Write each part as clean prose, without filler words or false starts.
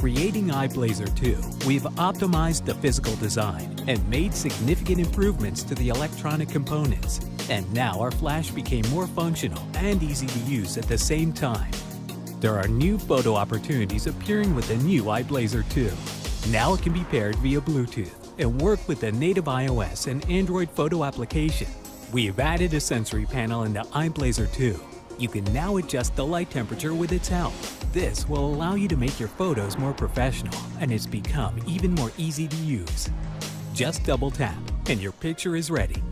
creating iblazr 2, we've optimized the physical design and made significant improvements to the electronic components. And now our flash became more functional and easy to use at the same time. There are new photo opportunities appearing with the new iblazr 2. Now it can be paired via Bluetooth and work with the native iOS and Android photo application. We have added a sensory panel into iblazr 2. You can now adjust the light temperature with its help. This will allow you to make your photos more professional, and it's become even more easy to use. Just double tap, and your picture is ready.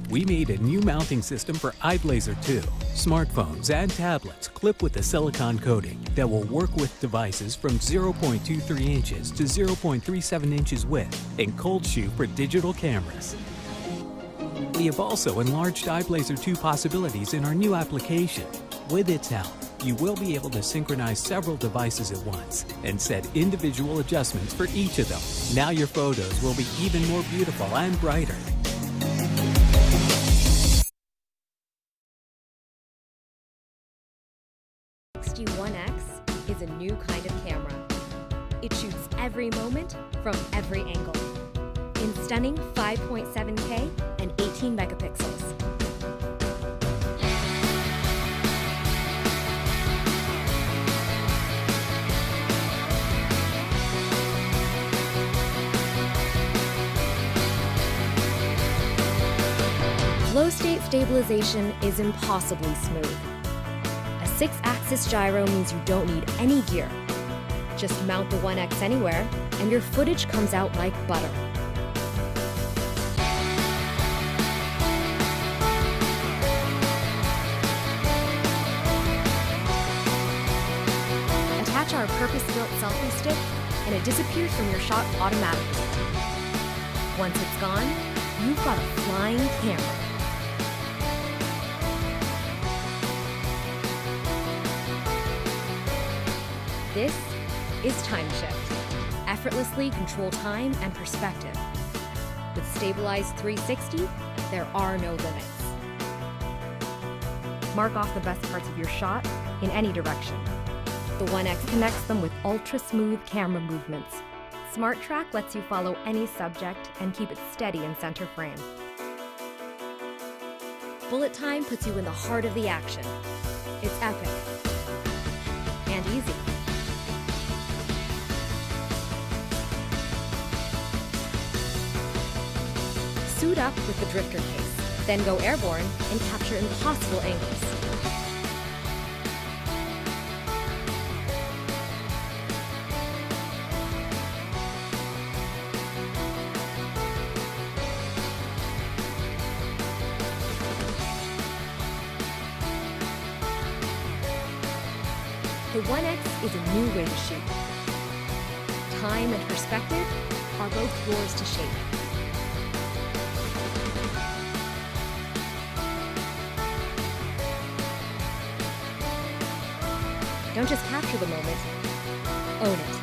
We made a new mounting system for iblazr 2. Smartphones and tablets clip with a silicone coating that will work with devices from 0.23 inches to 0.37 inches width and cold shoe for digital cameras. We have also enlarged iblazr 2 possibilities in our new application. With its help, you will be able to synchronize several devices at once and set individual adjustments for each of them. Now your photos will be even more beautiful and brighter. Insta360 One X is a new kind of camera. It shoots every moment from every angle in stunning 5.7K and 18 megapixels. Flow state stabilization is impossibly smooth. A 6-axis gyro means you don't need any gear. Just mount the One X anywhere, and your footage comes out like butter. Attach our purpose-built selfie stick, and it disappears from your shot automatically. Once it's gone, you've got a flying camera. This is Time Shift. Effortlessly control time and perspective. With stabilized 360, there are no limits. Mark off the best parts of your shot in any direction. The One X connects them with ultra-smooth camera movements. Smart Track lets you follow any subject and keep it steady in center frame. Bullet time puts you in the heart of the action. It's epic and easy. Suit up with the drifter case, then go airborne and capture impossible angles. The One X is a new way to shoot. Time and perspective are both yours to shape. Don't just capture the moment, own it.